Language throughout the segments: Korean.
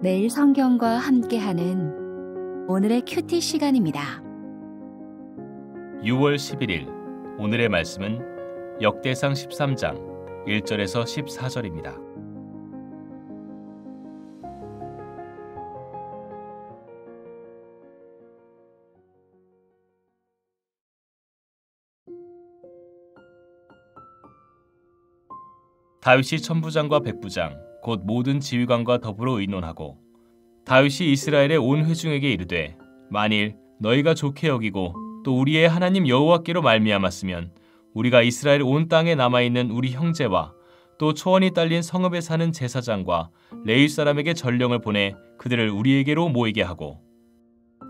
매일 성경과 함께하는 오늘의 큐티 시간입니다. 6월 11일 오늘의 말씀은 역대상 13장 1절에서 14절입니다. 다윗이 천부장과 백부장 곧 모든 지휘관과 더불어 의논하고 다윗이 이스라엘의 온 회중에게 이르되 만일 너희가 좋게 여기고 또 우리의 하나님 여호와께로 말미암았으면 우리가 이스라엘 온 땅에 남아있는 우리 형제와 또 초원이 딸린 성읍에 사는 제사장과 레위 사람에게 전령을 보내 그들을 우리에게로 모이게 하고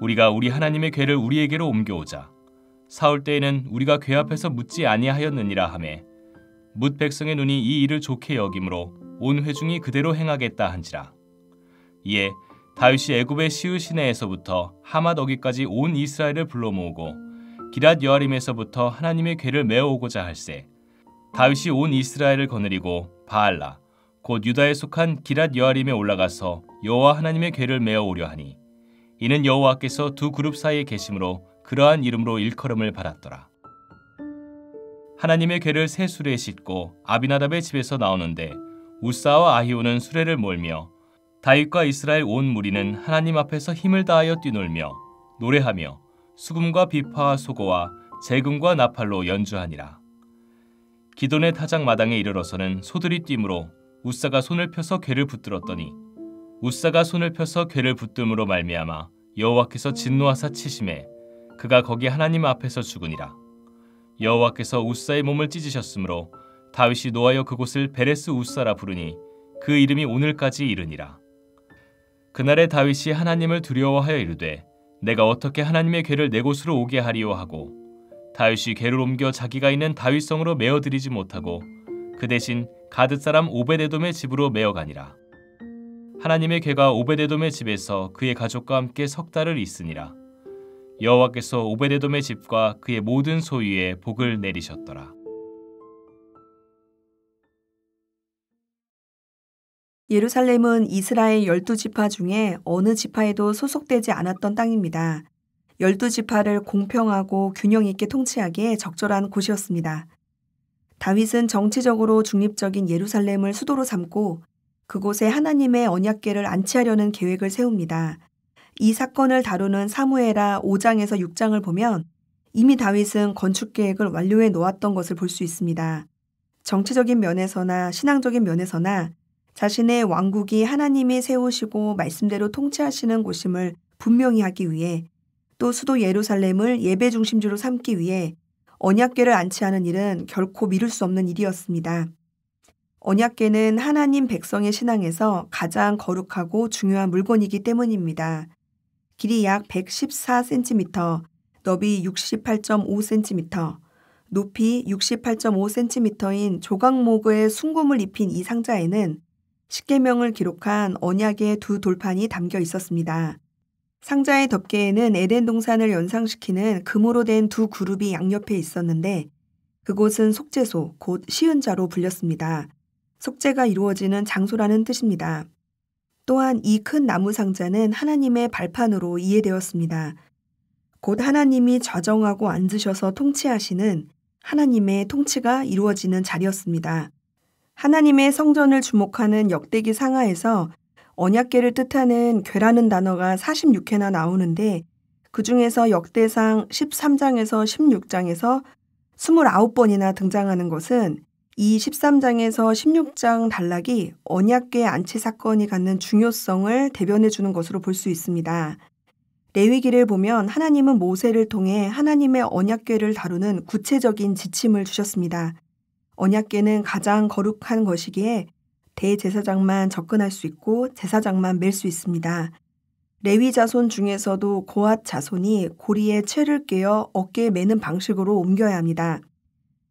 우리가 우리 하나님의 궤를 우리에게로 옮겨오자. 사울 때에는 우리가 궤 앞에서 묻지 아니하였느니라 하매 뭇 백성의 눈이 이 일을 좋게 여김으로 온 회중이 그대로 행하겠다 한지라. 이에 다윗이 애굽의 시으 시내에서부터 하맛 어기까지 온 이스라엘을 불러 모으고 기럇 여아림에서부터 하나님의 궤를 메어오고자 할세. 다윗이 온 이스라엘을 거느리고 바알라 곧 유다에 속한 기럇 여아림에 올라가서 여호와 하나님의 궤를 메어오려 하니 이는 여호와께서 두 그룹 사이에 계심으로 그러한 이름으로 일컬음을 받았더라. 하나님의 궤를 새 수레에 싣고 아비나답의 집에서 나오는데 우사와 아히오는 수레를 몰며 다윗과 이스라엘 온 무리는 하나님 앞에서 힘을 다하여 뛰놀며 노래하며 수금과 비파와 소고와 재금과 나팔로 연주하니라. 기돈의 타작 마당에 이르러서는 소들이 뛰므로 우사가 손을 펴서 궤를 붙들었더니 우사가 손을 펴서 궤를 붙듦으로 말미암아 여호와께서 진노하사 치심에 그가 거기 하나님 앞에서 죽으니라. 여호와께서 우사의 몸을 찢으셨으므로 다윗이 노하여 그곳을 베레스 우사라 부르니 그 이름이 오늘까지 이르니라. 그날에 다윗이 하나님을 두려워하여 이르되 내가 어떻게 하나님의 궤를 내 곳으로 오게 하리요 하고 다윗이 궤를 옮겨 자기가 있는 다윗성으로 메어드리지 못하고 그 대신 가드 사람 오베데돔의 집으로 메어가니라. 하나님의 궤가 오베데돔의 집에서 그의 가족과 함께 석 달을 있으니라. 여호와께서 오베데돔의 집과 그의 모든 소유에 복을 내리셨더라. 예루살렘은 이스라엘 12지파 중에 어느 지파에도 소속되지 않았던 땅입니다. 12지파를 공평하고 균형 있게 통치하기에 적절한 곳이었습니다. 다윗은 정치적으로 중립적인 예루살렘을 수도로 삼고 그곳에 하나님의 언약궤를 안치하려는 계획을 세웁니다. 이 사건을 다루는 사무엘하 5장에서 6장을 보면 이미 다윗은 건축 계획을 완료해 놓았던 것을 볼 수 있습니다. 정치적인 면에서나 신앙적인 면에서나 자신의 왕국이 하나님이 세우시고 말씀대로 통치하시는 곳임을 분명히 하기 위해 또 수도 예루살렘을 예배 중심지로 삼기 위해 언약궤를 안치하는 일은 결코 미룰 수 없는 일이었습니다. 언약궤는 하나님 백성의 신앙에서 가장 거룩하고 중요한 물건이기 때문입니다. 길이 약 114cm, 너비 68.5cm, 높이 68.5cm인 조각목의 순금을 입힌 이 상자에는 십계명을 기록한 언약의 두 돌판이 담겨 있었습니다. 상자의 덮개에는 에덴 동산을 연상시키는 금으로 된 두 그룹이 양옆에 있었는데 그곳은 속죄소, 곧 시은자로 불렸습니다. 속죄가 이루어지는 장소라는 뜻입니다. 또한 이 큰 나무 상자는 하나님의 발판으로 이해되었습니다. 곧 하나님이 좌정하고 앉으셔서 통치하시는 하나님의 통치가 이루어지는 자리였습니다. 하나님의 성전을 주목하는 역대기 상하에서 언약궤를 뜻하는 궤라는 단어가 46회나 나오는데 그 중에서 역대상 13장에서 16장에서 29번이나 등장하는 것은 이 13장에서 16장 단락이 언약궤 안치 사건이 갖는 중요성을 대변해 주는 것으로 볼 수 있습니다. 레위기를 보면 하나님은 모세를 통해 하나님의 언약궤를 다루는 구체적인 지침을 주셨습니다. 언약궤는 가장 거룩한 것이기에 대제사장만 접근할 수 있고 제사장만 맬 수 있습니다. 레위 자손 중에서도 고앗 자손이 고리에 채를 꿰어 어깨에 매는 방식으로 옮겨야 합니다.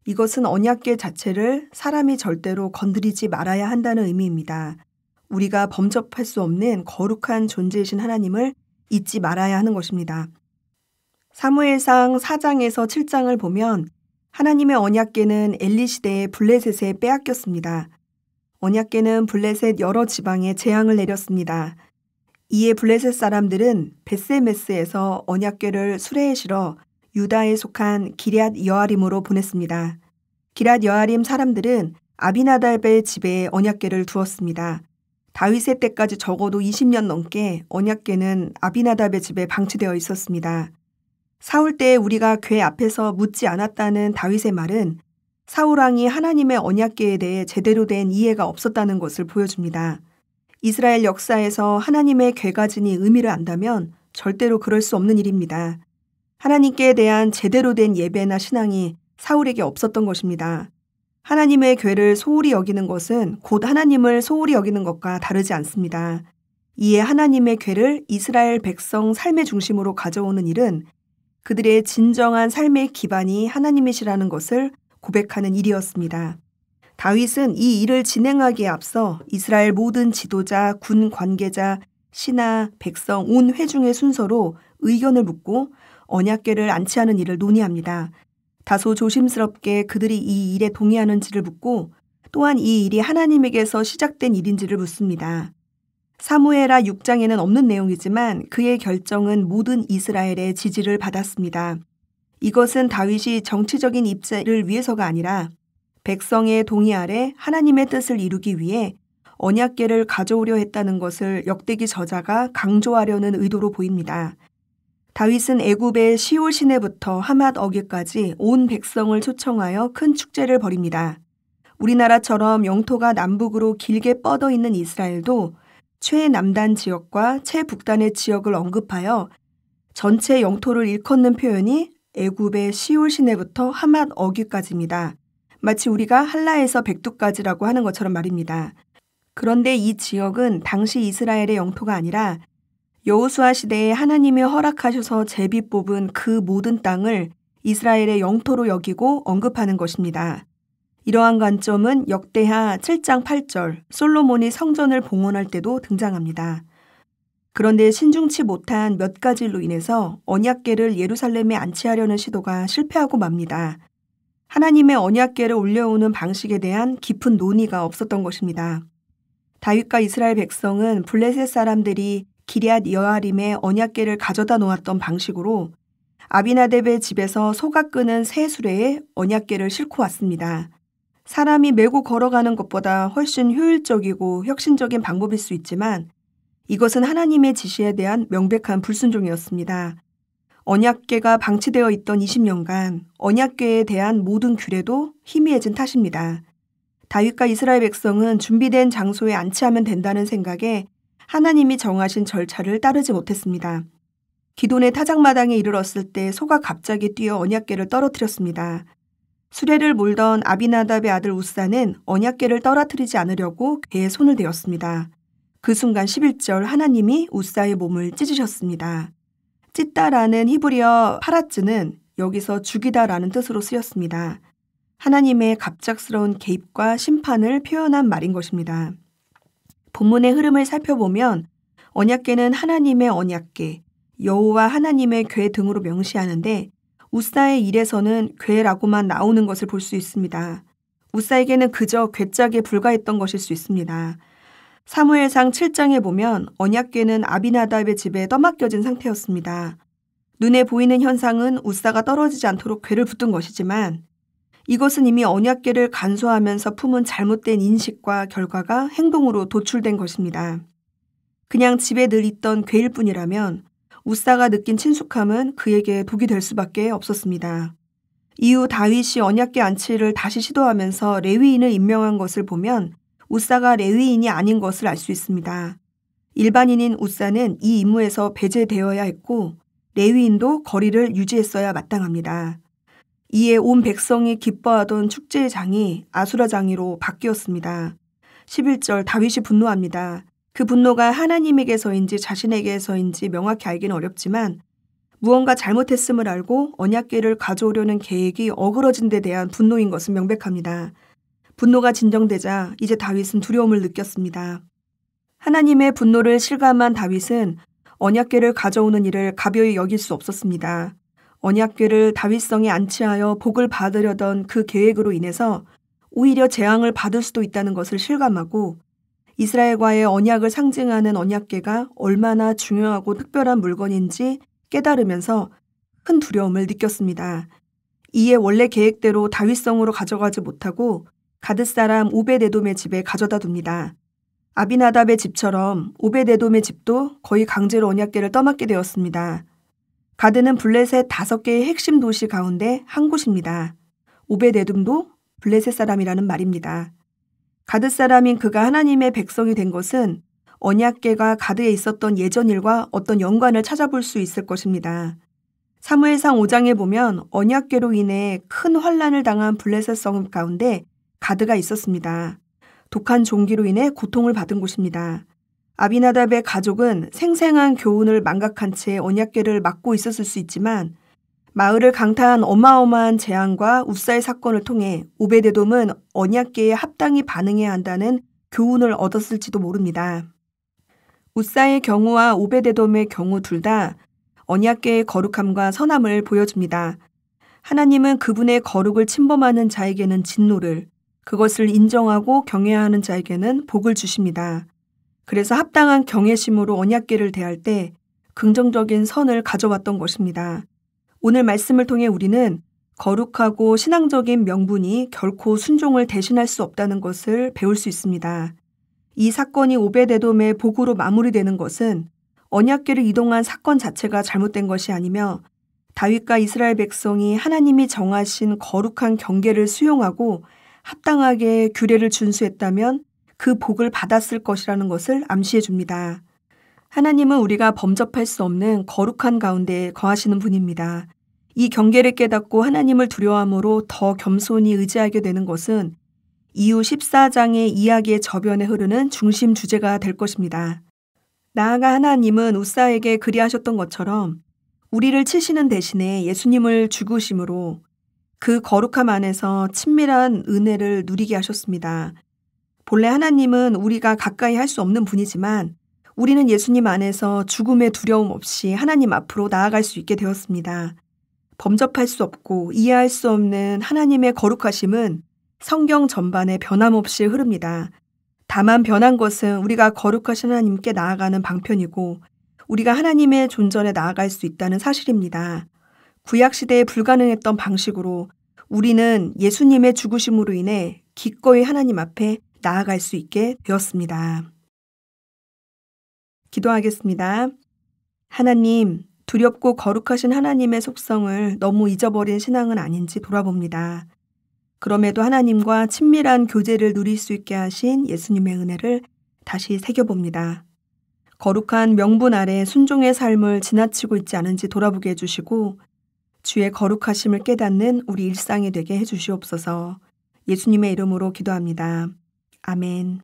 이것은 언약궤 자체를 사람이 절대로 건드리지 말아야 한다는 의미입니다. 우리가 범접할 수 없는 거룩한 존재이신 하나님을 잊지 말아야 하는 것입니다. 사무엘상 4장에서 7장을 보면 하나님의 언약궤는 엘리 시대의 블레셋에 빼앗겼습니다. 언약궤는 블레셋 여러 지방에 재앙을 내렸습니다. 이에 블레셋 사람들은 벳세메스에서 언약궤를 수레에 실어 유다에 속한 기럇 여아림으로 보냈습니다. 기럇 여아림 사람들은 아비나답의 집에 언약궤를 두었습니다. 다윗의 때까지 적어도 20년 넘게 언약궤는 아비나답의 집에 방치되어 있었습니다. 사울 때 우리가 궤 앞에서 묻지 않았다는 다윗의 말은 사울 왕이 하나님의 언약궤에 대해 제대로 된 이해가 없었다는 것을 보여줍니다. 이스라엘 역사에서 하나님의 궤가 지닌 의미를 안다면 절대로 그럴 수 없는 일입니다. 하나님께 대한 제대로 된 예배나 신앙이 사울에게 없었던 것입니다. 하나님의 궤를 소홀히 여기는 것은 곧 하나님을 소홀히 여기는 것과 다르지 않습니다. 이에 하나님의 궤를 이스라엘 백성 삶의 중심으로 가져오는 일은 그들의 진정한 삶의 기반이 하나님이시라는 것을 고백하는 일이었습니다. 다윗은 이 일을 진행하기에 앞서 이스라엘 모든 지도자, 군 관계자, 신하, 백성, 온 회중의 순서로 의견을 묻고 언약궤를 안치하는 일을 논의합니다. 다소 조심스럽게 그들이 이 일에 동의하는지를 묻고 또한 이 일이 하나님에게서 시작된 일인지를 묻습니다. 사무엘하 6장에는 없는 내용이지만 그의 결정은 모든 이스라엘의 지지를 받았습니다. 이것은 다윗이 정치적인 입지를 위해서가 아니라 백성의 동의 아래 하나님의 뜻을 이루기 위해 언약궤를 가져오려 했다는 것을 역대기 저자가 강조하려는 의도로 보입니다. 다윗은 애굽의 시올 시내부터 하맛 어귀까지 온 백성을 초청하여 큰 축제를 벌입니다. 우리나라처럼 영토가 남북으로 길게 뻗어 있는 이스라엘도 최남단 지역과 최북단의 지역을 언급하여 전체 영토를 일컫는 표현이 애굽의 시올 시내부터 하맛 어귀까지입니다. 마치 우리가 한라에서 백두까지라고 하는 것처럼 말입니다. 그런데 이 지역은 당시 이스라엘의 영토가 아니라 여호수아 시대에 하나님이 허락하셔서 제비 뽑은 그 모든 땅을 이스라엘의 영토로 여기고 언급하는 것입니다. 이러한 관점은 역대하 7장 8절 솔로몬이 성전을 봉헌할 때도 등장합니다. 그런데 신중치 못한 몇 가지 일로 인해서 언약궤를 예루살렘에 안치하려는 시도가 실패하고 맙니다. 하나님의 언약궤를 올려오는 방식에 대한 깊은 논의가 없었던 것입니다. 다윗과 이스라엘 백성은 블레셋 사람들이 기럇 여아림의 언약궤를 가져다 놓았던 방식으로 아비나답의 집에서 소가 끄는 새 수레에 언약궤를 싣고 왔습니다. 사람이 메고 걸어가는 것보다 훨씬 효율적이고 혁신적인 방법일 수 있지만 이것은 하나님의 지시에 대한 명백한 불순종이었습니다. 언약궤가 방치되어 있던 20년간 언약궤에 대한 모든 규례도 희미해진 탓입니다. 다윗과 이스라엘 백성은 준비된 장소에 안치하면 된다는 생각에 하나님이 정하신 절차를 따르지 못했습니다. 기돈의 타작마당에 이르렀을 때 소가 갑자기 뛰어 언약궤를 떨어뜨렸습니다. 수레를 몰던 아비나답의 아들 우사는 언약궤를 떨어뜨리지 않으려고 궤에 손을 대었습니다. 그 순간 11절 하나님이 우사의 몸을 찢으셨습니다. 찢다라는 히브리어 파라츠는 여기서 죽이다라는 뜻으로 쓰였습니다. 하나님의 갑작스러운 개입과 심판을 표현한 말인 것입니다. 본문의 흐름을 살펴보면 언약궤는 하나님의 언약궤, 여호와 하나님의 궤 등으로 명시하는데 우사의 일에서는 궤라고만 나오는 것을 볼 수 있습니다. 우사에게는 그저 궤짝에 불과했던 것일 수 있습니다. 사무엘상 7장에 보면 언약궤는 아비나답의 집에 떠맡겨진 상태였습니다. 눈에 보이는 현상은 우사가 떨어지지 않도록 궤를 붙든 것이지만 이것은 이미 언약궤를 간수하면서 품은 잘못된 인식과 결과가 행동으로 도출된 것입니다. 그냥 집에 늘 있던 궤일 뿐이라면 우사가 느낀 친숙함은 그에게 독이 될 수밖에 없었습니다. 이후 다윗이 언약궤 안치를 다시 시도하면서 레위인을 임명한 것을 보면 우사가 레위인이 아닌 것을 알 수 있습니다. 일반인인 우사는 이 임무에서 배제되어야 했고 레위인도 거리를 유지했어야 마땅합니다. 이에 온 백성이 기뻐하던 축제의 장이 아수라 장이로 바뀌었습니다. 11절 다윗이 분노합니다. 그 분노가 하나님에게서인지 자신에게서인지 명확히 알기는 어렵지만 무언가 잘못했음을 알고 언약궤를 가져오려는 계획이 어그러진 데 대한 분노인 것은 명백합니다. 분노가 진정되자 이제 다윗은 두려움을 느꼈습니다. 하나님의 분노를 실감한 다윗은 언약궤를 가져오는 일을 가벼이 여길 수 없었습니다. 언약궤를 다윗성에 안치하여 복을 받으려던 그 계획으로 인해서 오히려 재앙을 받을 수도 있다는 것을 실감하고 이스라엘과의 언약을 상징하는 언약궤가 얼마나 중요하고 특별한 물건인지 깨달으면서 큰 두려움을 느꼈습니다. 이에 원래 계획대로 다윗성으로 가져가지 못하고 가드 사람 오벳에돔의 집에 가져다 둡니다. 아비나답의 집처럼 오벳에돔의 집도 거의 강제로 언약궤를 떠맡게 되었습니다. 가드는 블레셋 5개의 핵심 도시 가운데 한 곳입니다. 오벳에돔도 블레셋 사람이라는 말입니다. 가드 사람인 그가 하나님의 백성이 된 것은 언약궤가 가드에 있었던 예전 일과 어떤 연관을 찾아볼 수 있을 것입니다. 사무엘상 5장에 보면 언약궤로 인해 큰 환난을 당한 블레셋 성 가운데 가드가 있었습니다. 독한 종기로 인해 고통을 받은 곳입니다. 아비나답의 가족은 생생한 교훈을 망각한 채 언약궤를 막고 있었을 수 있지만 마을을 강타한 어마어마한 재앙과 우사의 사건을 통해 오벳에돔은 언약궤에 합당히 반응해야 한다는 교훈을 얻었을지도 모릅니다. 우사의 경우와 오벳에돔의 경우 둘 다 언약궤의 거룩함과 선함을 보여줍니다. 하나님은 그분의 거룩을 침범하는 자에게는 진노를, 그것을 인정하고 경외하는 자에게는 복을 주십니다. 그래서 합당한 경외심으로 언약궤를 대할 때 긍정적인 선을 가져왔던 것입니다. 오늘 말씀을 통해 우리는 거룩하고 신앙적인 명분이 결코 순종을 대신할 수 없다는 것을 배울 수 있습니다. 이 사건이 오벳에돔의 복으로 마무리되는 것은 언약궤를 이동한 사건 자체가 잘못된 것이 아니며 다윗과 이스라엘 백성이 하나님이 정하신 거룩한 경계를 수용하고 합당하게 규례를 준수했다면 그 복을 받았을 것이라는 것을 암시해 줍니다. 하나님은 우리가 범접할 수 없는 거룩한 가운데 거하시는 분입니다. 이 경계를 깨닫고 하나님을 두려워함으로 더 겸손히 의지하게 되는 것은 이후 14장의 이야기의 저변에 흐르는 중심 주제가 될 것입니다. 나아가 하나님은 우사에게 그리하셨던 것처럼 우리를 치시는 대신에 예수님을 죽으심으로 그 거룩함 안에서 친밀한 은혜를 누리게 하셨습니다. 본래 하나님은 우리가 가까이 할 수 없는 분이지만 우리는 예수님 안에서 죽음의 두려움 없이 하나님 앞으로 나아갈 수 있게 되었습니다. 범접할 수 없고 이해할 수 없는 하나님의 거룩하심은 성경 전반에 변함없이 흐릅니다. 다만 변한 것은 우리가 거룩하신 하나님께 나아가는 방편이고 우리가 하나님의 존전에 나아갈 수 있다는 사실입니다. 구약시대에 불가능했던 방식으로 우리는 예수님의 죽으심으로 인해 기꺼이 하나님 앞에 나아갈 수 있게 되었습니다. 기도하겠습니다. 하나님, 두렵고 거룩하신 하나님의 속성을 너무 잊어버린 신앙은 아닌지 돌아봅니다. 그럼에도 하나님과 친밀한 교제를 누릴 수 있게 하신 예수님의 은혜를 다시 새겨봅니다. 거룩한 명분 아래 순종의 삶을 지나치고 있지 않은지 돌아보게 해주시고 주의 거룩하심을 깨닫는 우리 일상이 되게 해주시옵소서. 예수님의 이름으로 기도합니다. 아멘.